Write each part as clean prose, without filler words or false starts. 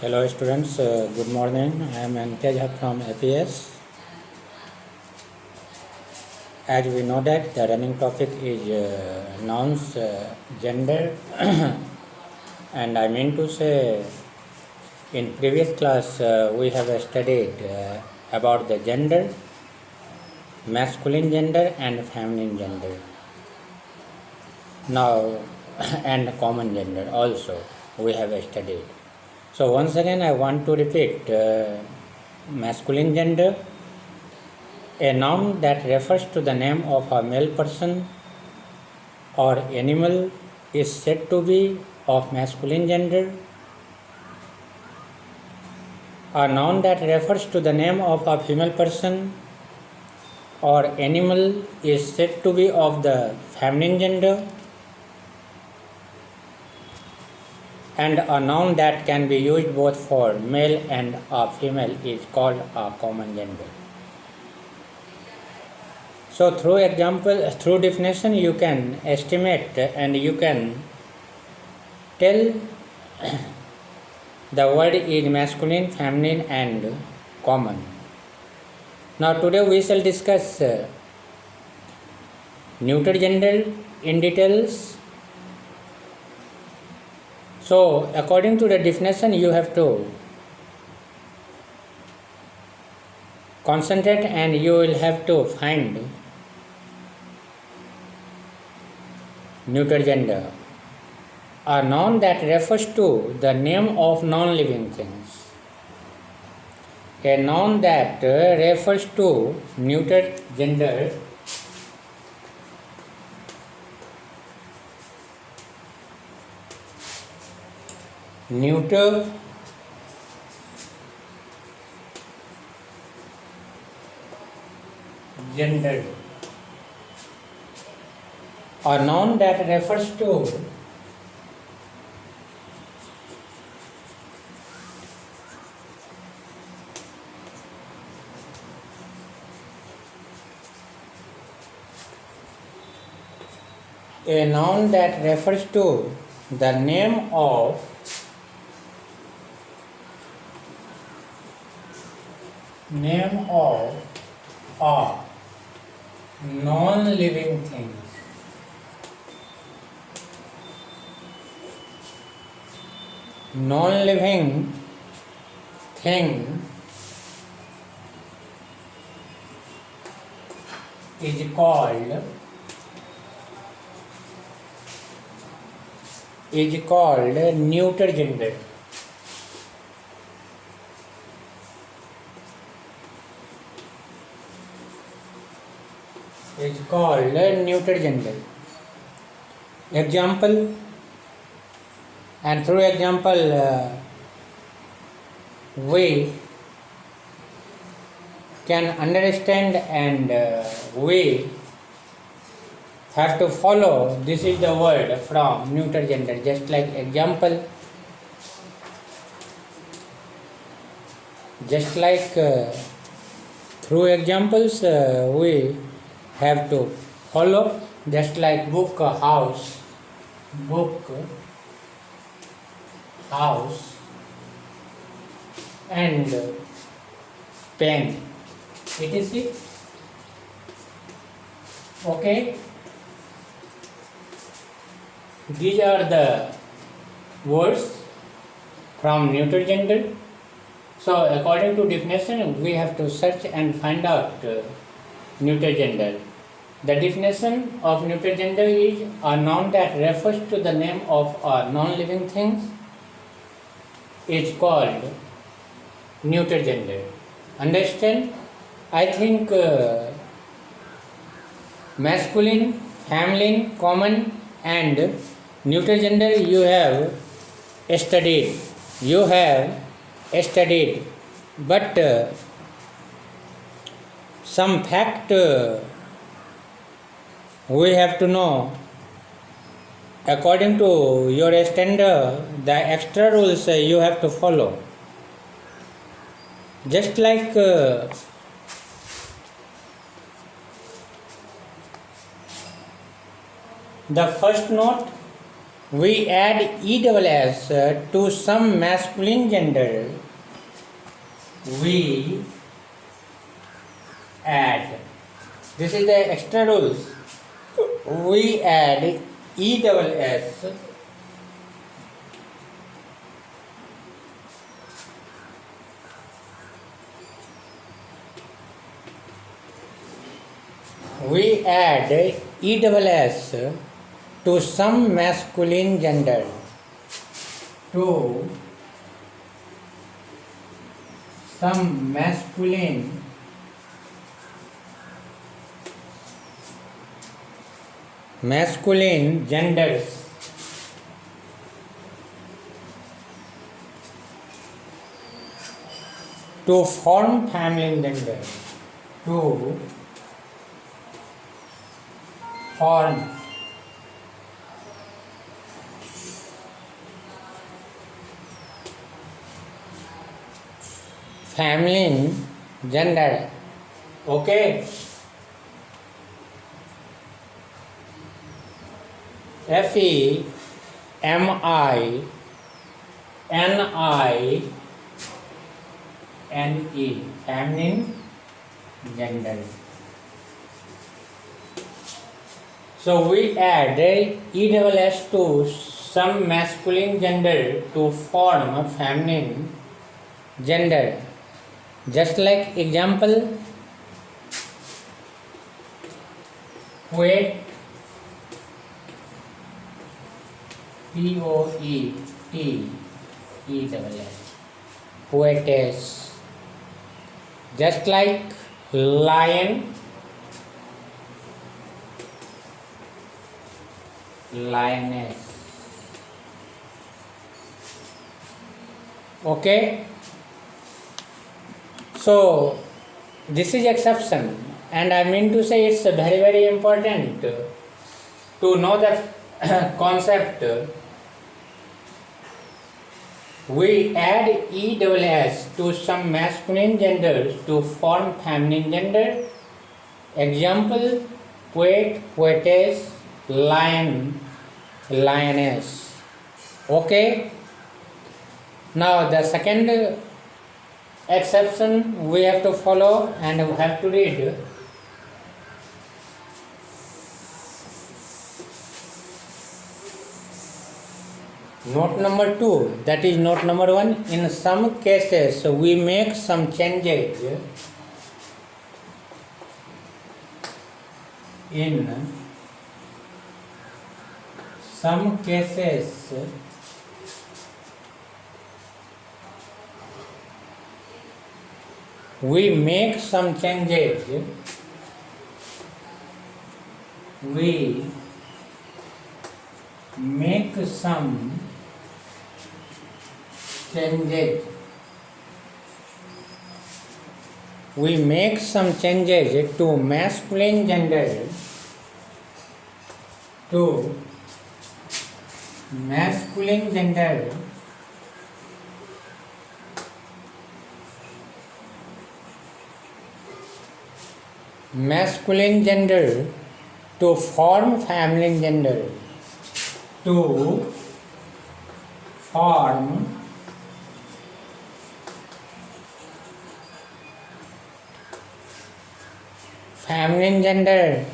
Hello students, good morning. I am Ankej from APS. As we know that the running topic is nouns, gender and I mean to say in previous class we have studied about the gender, masculine gender and feminine gender. Now and common gender also we have studied. So once again I want to repeat masculine gender, a noun that refers to the name of a male person or animal is said to be of masculine gender. A noun that refers to the name of a female person or animal is said to be of the feminine gender. And a noun that can be used both for male and a female is called a common gender. So through definition you can estimate and you can tell the word is masculine, feminine and common. Now today we shall discuss neuter gender in details. So according to the definition you have to concentrate and you will have to find neuter gender, a noun that refers to the name of non-living things. A noun that refers to neuter gender neuter gender, a noun that refers to a noun that refers to the name of a non-living thing. Non-living thing is called neuter gender. Is called neuter gender. Example, and through example we can understand and we have to follow. This is the word from neuter gender. Just like example, through examples we have to follow. Just like book, house, and pen, etc. Okay, these are the words from neuter gender. So according to definition we have to search and find out neuter gender. The definition of neuter gender is a noun that refers to the name of a non-living thing is called neuter gender. Understand? I think masculine, feminine, common and neuter gender you have studied. But some fact we have to know. According to your standard, the extra rules you have to follow. Just like the first note we add ESS to some masculine gender. We add. This is the extra rules. We add ESS we add ESS to some masculine gender. To some masculine genders. To form feminine gender. To form feminine gender. Okay. FEMININE, feminine gender. So we add ESS to some masculine gender to form a feminine gender. Just like example, poet, POETESS, poetess. Just like lion, lioness. Okay. So this is exception, and I mean to say it's very, very important to know the concept. We add ESS to some masculine genders to form feminine gender. Example, poet, poetess, lion, lioness. Okay. Now the second exception we have to follow and we have to read. Note number 2, that is note number 1. In some cases we make some changes in some cases we make some changes. We make some changes. We make some changes to masculine gender. To masculine gender. Masculine gender to form feminine gender. To form feminine gender.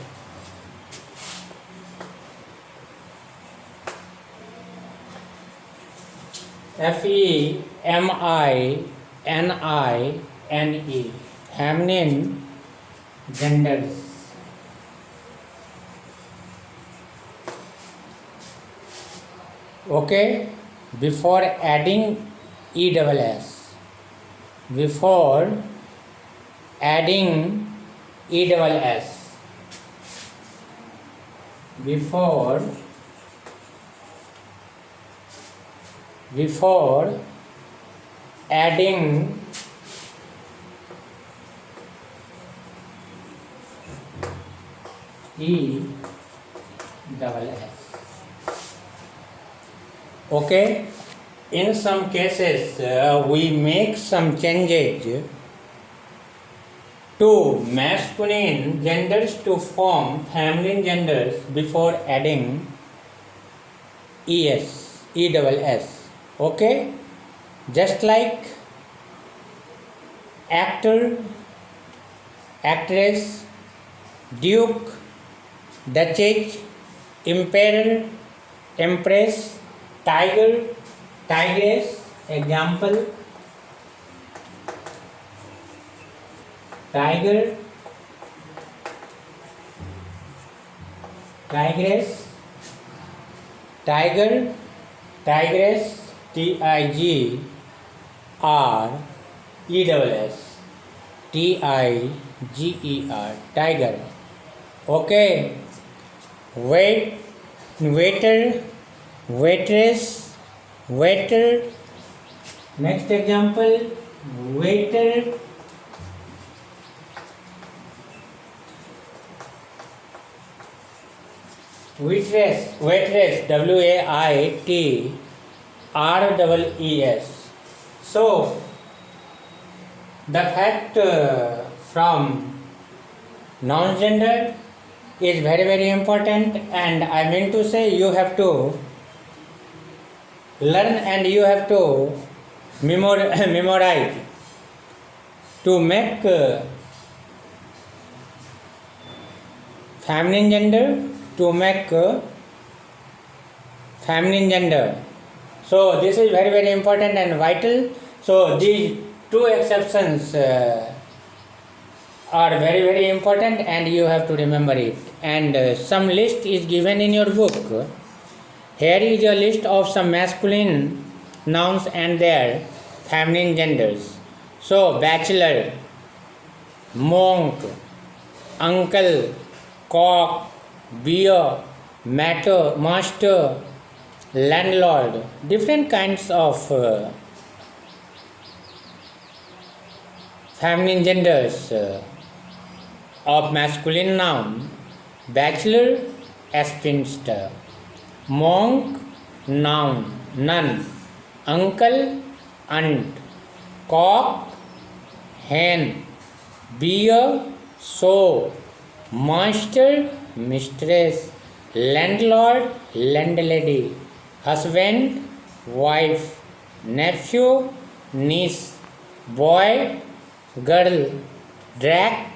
FEMININE, feminine genders. Okay, before adding ESS, before adding ESS, before adding ESS. Okay, in some cases we make some changes to masculine genders to form feminine genders before adding ESS. Okay, just like actor, actress, duke, duchess, emperor, empress, tiger, tigress. Example: tiger, tigress, tiger, tigress, TIGRESS, tiger. Okay, waiter, waitress, waiter. Next example: waiter, waitress, WAITREES. So the fact from noun gender is very important, and I mean to say you have to learn and you have to memorize to make feminine gender, So this is very important and vital. So these two exceptions are very important, and you have to remember it. And some list is given in your book. Here is a list of some masculine nouns and their feminine genders. So bachelor, monk, uncle, cock, beer, master, landlord. Different kinds of feminine genders of masculine noun: bachelor, spinster; monk, noun, nun; uncle, aunt; cock, hen; beer, sow; master, mistress; landlord, landlady; husband, wife; nephew, niece; boy, girl; drag,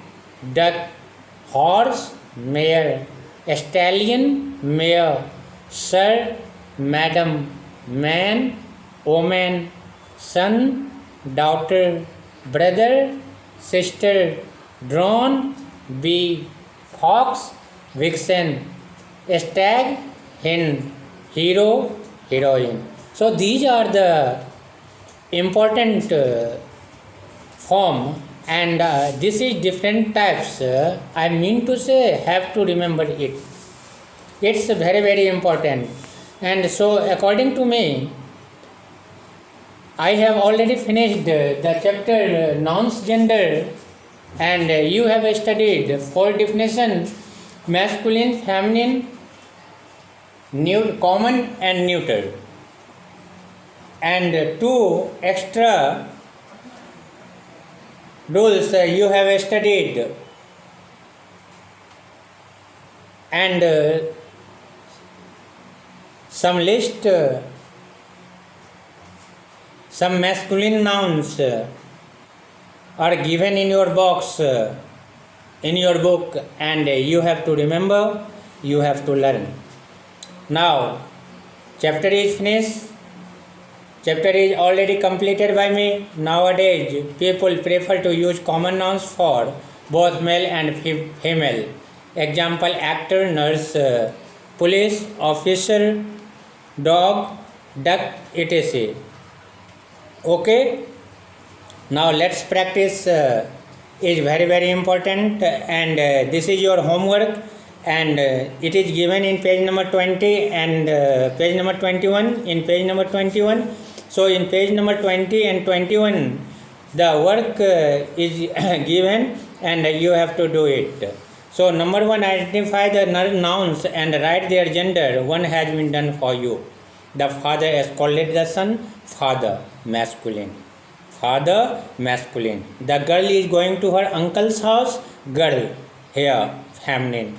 duck; horse, mare; stallion, mare; sir, madam; man, woman; son, daughter; brother, sister; drone, bee; fox, vixen; stag, hen; hero, heroine. So these are the important form, and this is different types. I mean to say, have to remember it. It's very important. And so according to me, I have already finished the chapter nouns gender, and you have studied 4 definition: masculine, feminine, common and neuter, and 2 extra rules you have studied, and some list, some masculine nouns are given in your box, in your book, and you have to remember, you have to learn. Now chapter is finished, chapter is already completed by me. Nowadays people prefer to use common nouns for both male and female. Example: actor, nurse, police, officer, dog, duck, etc. Okay, now let's practice. Is very important, and this is your homework, and it is given in page number 20 and page number 21. In page number 21, so in page number 20 and 21 the work is given, and you have to do it. So number 1, identify the nouns and write their gender. One has been done for you. The father is called the son, father, masculine. Father, masculine. The girl is going to her uncle's house, girl, here, feminine.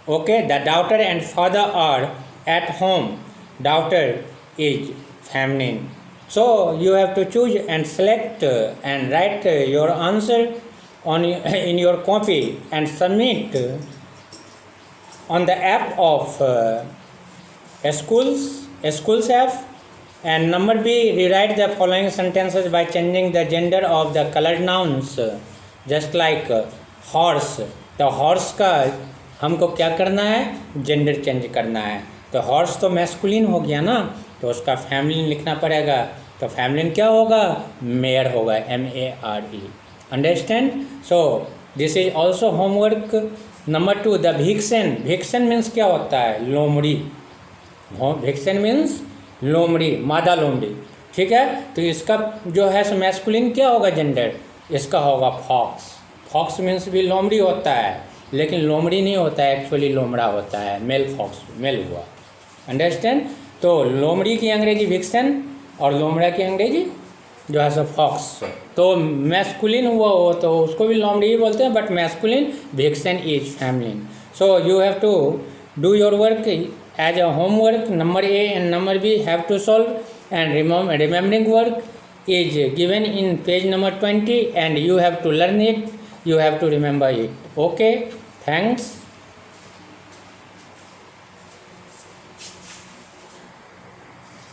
Okay, the daughter and father are at home, daughter is feminine. So you have to choose and select and write your answer on in your copy and submit on the app of schools app. And number B, rewrite the following sentences by changing the gender of the colored nouns, just like horse. तो horse का हमको क्या करना है, gender change करना है. तो horse तो मैस्कुलिन हो गया ना, तो उसका फैमिलिन लिखना पड़ेगा. तो फैमिलिन क्या होगा, मेयर होगा, MARE. Understand. So this is also homework. Number 2, the vixen. Vixen means क्या होता है, लोमड़ी. भिक्सन मीन्स लोमड़ी, मादा लोमड़ी. ठीक है. तो इसका जो है मैस्कुलिन क्या होगा जेंडर, इसका होगा फॉक्स. फॉक्स मीन्स भी लोमड़ी होता है, लेकिन लोमड़ी नहीं होता है, एक्चुअली लोमड़ा होता है. मेल फॉक्स, मेल हुआ. अंडरस्टैंड. तो लोमड़ी की अंग्रेजी विक्सन और लोमड़ा की अंग्रेजी जो है सो फॉक्स. तो मैस्कुलिन हुआ हो तो उसको भी लोमड़ी ही बोलते हैं, but masculine vixen is feminine. So you have to do your work as a homework. Number A and number B have to solve, and remembering work is given in page number 20, and you have to learn it. You have to remember it. Okay, thanks.